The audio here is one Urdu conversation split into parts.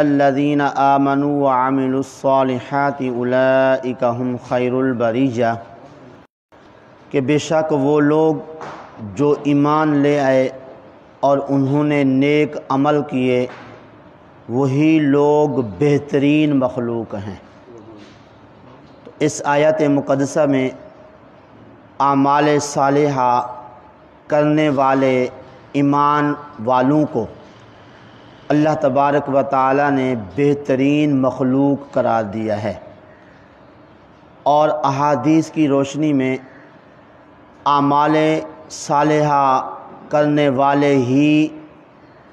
الذین آمنوا وعملوا الصالحات اولئک هم خیر البریہ، کہ بے شک وہ لوگ جو ایمان لے آئے اور انہوں نے نیک عمل کیے وہی لوگ بہترین مخلوق ہیں۔ تو اس آیت مقدسہ میں اعمال صالحہ کرنے والے ایمان والوں کو اللہ تبارک و تعالی نے بہترین مخلوق قرار دیا ہے، اور احادیث کی روشنی میں اعمال صالحہ کرنے والے ہی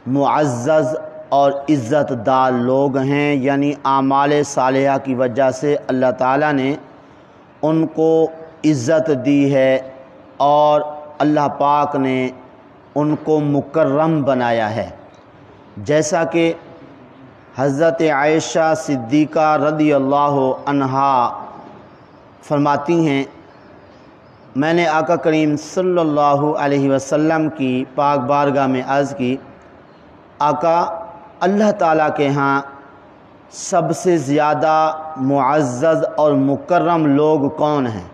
معزز اور عزت دار لوگ ہیں، یعنی اعمال صالحہ کی وجہ سے اللہ تعالیٰ نے ان کو عزت دی ہے اور اللہ پاک نے ان کو مکرم بنایا ہے۔ جیسا کہ حضرت عائشہ صدیقہ رضی اللہ عنہا فرماتی ہیں، میں نے آقا کریم صلی اللہ علیہ وسلم کی پاک بارگاہ میں عرض کی، آقا اللہ تعالیٰ کے ہاں سب سے زیادہ معزز اور مکرم لوگ کون ہیں؟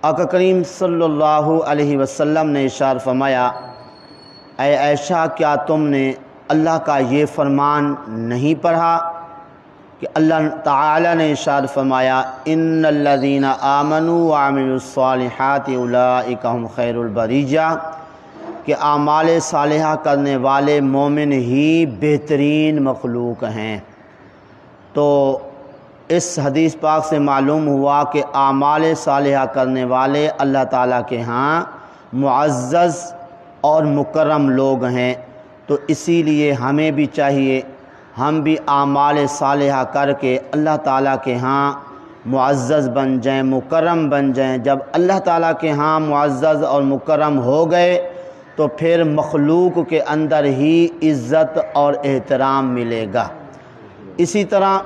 آقا کریم صلی اللہ علیہ وسلم نے ارشاد فرمایا، اے عائشہ کیا تم نے اللہ کا یہ فرمان نہیں پڑھا کہ اللہ تعالیٰ نے ارشاد فرمایا ان الذین آمنوا وعملوا الصالحات اولئک هم خیر البریہ، کہ اعمال صالحہ کرنے والے مومن ہی بہترین مخلوق ہیں۔ تو اس حدیث پاک سے معلوم ہوا کہ اعمال صالحہ کرنے والے اللہ تعالیٰ کے ہاں معزز اور مکرم لوگ ہیں۔ تو اسی لیے ہمیں بھی چاہیے ہم بھی اعمال صالحہ کر کے اللہ تعالیٰ کے ہاں معزز بن جائیں، مکرم بن جائیں۔ جب اللہ تعالیٰ کے ہاں معزز اور مکرم ہو گئے تو پھر مخلوق کے اندر ہی عزت اور احترام ملے گا۔ اسی طرح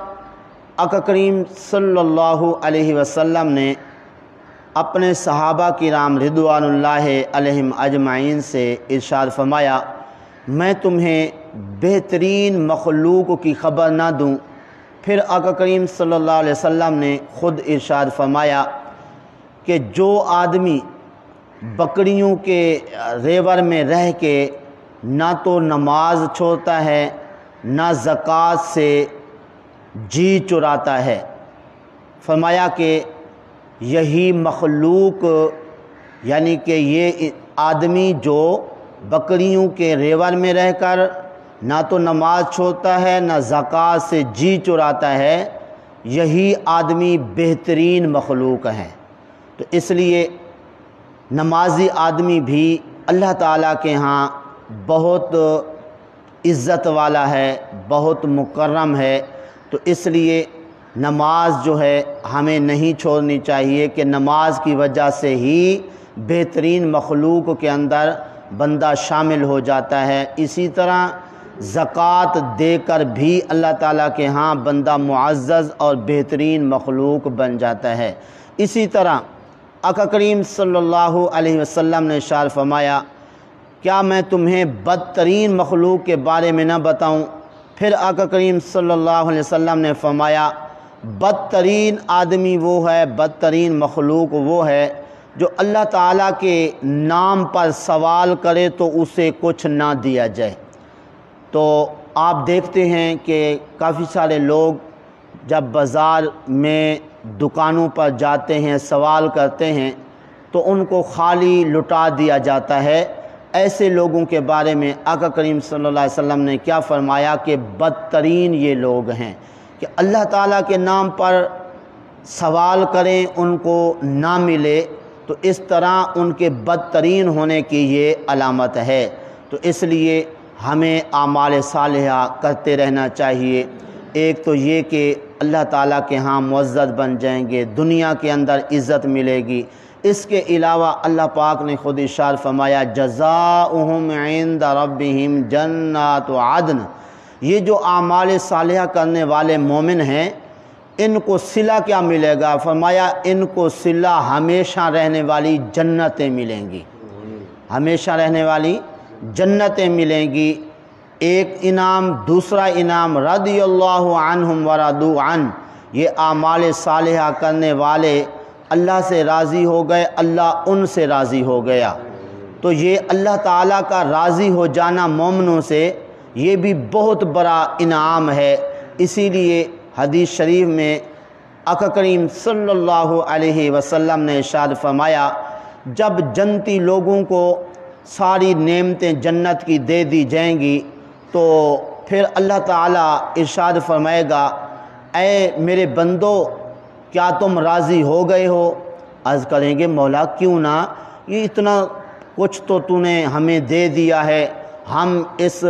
آقا کریم صلی اللہ علیہ وسلم نے اپنے صحابہ کرام رضوان اللہ علیہم اجمعین سے ارشاد فرمایا، میں تمہیں بہترین مخلوق کی خبر نہ دوں؟ پھر آقا کریم صلی اللہ علیہ وسلم نے خود ارشاد فرمایا کہ جو آدمی بکریوں کے ریور میں رہ کے نہ تو نماز چھوڑتا ہے نہ زکوٰۃ سے جی چراتا ہے، فرمایا کہ یہی مخلوق، یعنی کہ یہ آدمی جو بکریوں کے ریور میں رہ کر نہ تو نماز چھوڑتا ہے نہ زکوٰۃ سے جی چراتا ہے، یہی آدمی بہترین مخلوق ہے۔ تو اس لیے نمازی آدمی بھی اللہ تعالیٰ کے ہاں بہت عزت والا ہے، بہت مکرم ہے۔ تو اس لیے نماز جو ہے ہمیں نہیں چھوڑنی چاہیے کہ نماز کی وجہ سے ہی بہترین مخلوق کے اندر بندہ شامل ہو جاتا ہے۔ اسی طرح زکوٰۃ دے کر بھی اللہ تعالیٰ کے ہاں بندہ معزز اور بہترین مخلوق بن جاتا ہے۔ اسی طرح آقا کریم صلی اللہ علیہ وسلم نے ارشاد فرمایا، کیا میں تمہیں بدترین مخلوق کے بارے میں نہ بتاؤں؟ پھر آقا کریم صلی اللہ علیہ وسلم نے فرمایا، بدترین آدمی وہ ہے، بدترین مخلوق وہ ہے جو اللہ تعالیٰ کے نام پر سوال کرے تو اسے کچھ نہ دیا جائے۔ تو آپ دیکھتے ہیں کہ کافی سارے لوگ جب بازار میں دکانوں پر جاتے ہیں سوال کرتے ہیں تو ان کو خالی لٹا دیا جاتا ہے۔ ایسے لوگوں کے بارے میں آقا کریم صلی اللہ علیہ وسلم نے کیا فرمایا کہ بدترین یہ لوگ ہیں کہ اللہ تعالیٰ کے نام پر سوال کریں ان کو نہ ملے، تو اس طرح ان کے بدترین ہونے کی یہ علامت ہے۔ تو اس لیے ہمیں اعمال صالحہ کرتے رہنا چاہیے۔ ایک تو یہ کہ اللہ تعالیٰ کے ہاں معزز بن جائیں گے، دنیا کے اندر عزت ملے گی۔ اس کے علاوہ اللہ پاک نے خود ارشاد فرمایا، جزاؤہم عند ربہم جنات عدن، یہ جو اعمال صالحہ کرنے والے مومن ہیں ان کو صلہ کیا ملے گا؟ فرمایا ان کو صلہ ہمیشہ رہنے والی جنتیں ملیں گی، ہمیشہ رہنے والی جنتیں ملیں گی۔ ایک انعام، دوسرا انعام رضی اللہ عنہم ورضوا عنہ، یہ اعمال صالحہ کرنے والے اللہ سے راضی ہو گئے، اللہ ان سے راضی ہو گیا۔ تو یہ اللہ تعالیٰ کا راضی ہو جانا مومنوں سے یہ بھی بہت بڑا انعام ہے۔ اسی لیے حدیث شریف میں آقا کریم صلی اللہ علیہ وسلم نے ارشاد فرمایا، جب جنتی لوگوں کو ساری نعمتیں جنت کی دے دی جائیں گی تو پھر اللہ تعالیٰ ارشاد فرمائے گا، اے میرے بندو کیا تم راضی ہو گئے ہو؟ عرض کریں گے مولا کیوں نہ، یہ اتنا کچھ تو نے ہمیں دے دیا ہے، ہم اس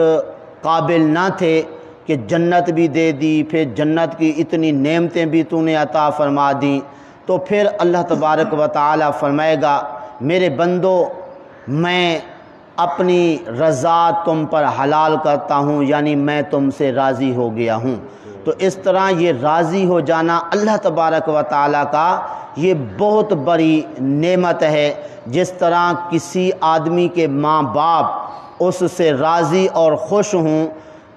قابل نہ تھے کہ جنت بھی دے دی، پھر جنت کی اتنی نعمتیں بھی نے عطا فرما دیں۔ تو پھر اللہ تبارک و تعالی فرمائے گا، میرے بندو میں اپنی رضا تم پر حلال کرتا ہوں، یعنی میں تم سے راضی ہو گیا ہوں۔ تو اس طرح یہ راضی ہو جانا اللہ تبارک و تعالی کا یہ بہت بڑی نعمت ہے۔ جس طرح کسی آدمی کے ماں باپ اس سے راضی اور خوش ہوں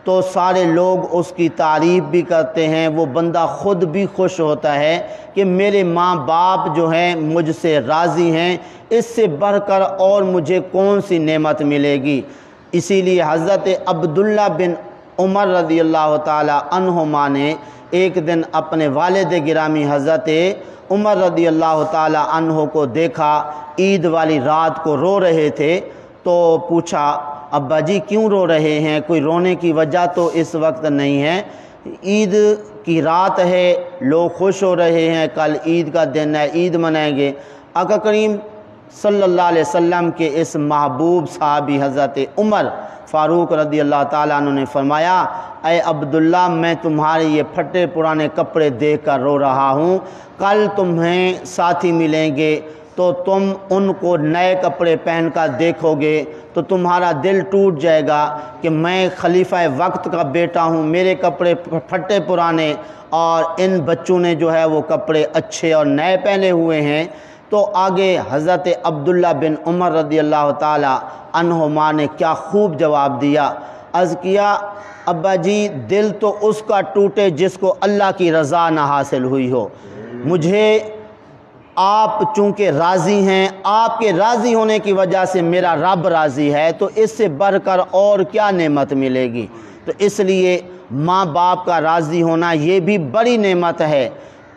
تو سارے لوگ اس کی تعریف بھی کرتے ہیں، وہ بندہ خود بھی خوش ہوتا ہے کہ میرے ماں باپ جو ہیں مجھ سے راضی ہیں، اس سے بڑھ کر اور مجھے کون سی نعمت ملے گی۔ اسی لیے حضرت عبداللہ بن عمر رضی اللہ تعالی عنہما نے ایک دن اپنے والد گرامی حضرت عمر رضی اللہ تعالی عنہ کو دیکھا، عید والی رات کو رو رہے تھے، تو پوچھا ابا جی کیوں رو رہے ہیں؟ کوئی رونے کی وجہ تو اس وقت نہیں ہے، عید کی رات ہے، لوگ خوش ہو رہے ہیں، کل عید کا دن ہے، عید منائیں گے۔ آقا کریم صلی اللہ علیہ وسلم کے اس محبوب صحابی حضرت عمر فاروق رضی اللہ تعالیٰ عنہ نے فرمایا، اے عبداللہ میں تمہارے یہ پھٹے پرانے کپڑے دیکھ کر رو رہا ہوں، کل تمہیں ساتھی ملیں گے تو تم ان کو نئے کپڑے پہن کر دیکھو گے تو تمہارا دل ٹوٹ جائے گا کہ میں خلیفہ وقت کا بیٹا ہوں، میرے کپڑے پھٹے پرانے اور ان بچوں نے جو ہے وہ کپڑے اچھے اور نئے پہنے ہوئے ہیں۔ تو آگے حضرت عبداللہ بن عمر رضی اللہ تعالی عنہما نے کیا خوب جواب دیا، عرض کیا ابا جی دل تو اس کا ٹوٹے جس کو اللہ کی رضا نہ حاصل ہوئی ہو، مجھے آپ چونکہ راضی ہیں، آپ کے راضی ہونے کی وجہ سے میرا رب راضی ہے، تو اس سے بڑھ کر اور کیا نعمت ملے گی۔ تو اس لیے ماں باپ کا راضی ہونا یہ بھی بڑی نعمت ہے،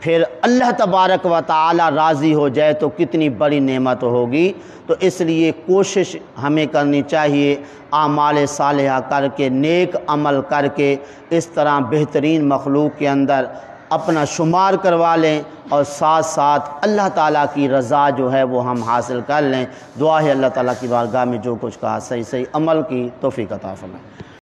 پھر اللہ تبارک و تعالی راضی ہو جائے تو کتنی بڑی نعمت ہوگی۔ تو اس لیے کوشش ہمیں کرنی چاہیے اعمال صالحہ کر کے، نیک عمل کر کے اس طرح بہترین مخلوق کے اندر اپنا شمار کروا لیں، اور ساتھ ساتھ اللہ تعالیٰ کی رضا جو ہے وہ ہم حاصل کر لیں۔ دعا ہے اللہ تعالیٰ کی بارگاہ میں جو کچھ کہا صحیح عمل کی توفیق عطا فرمائے۔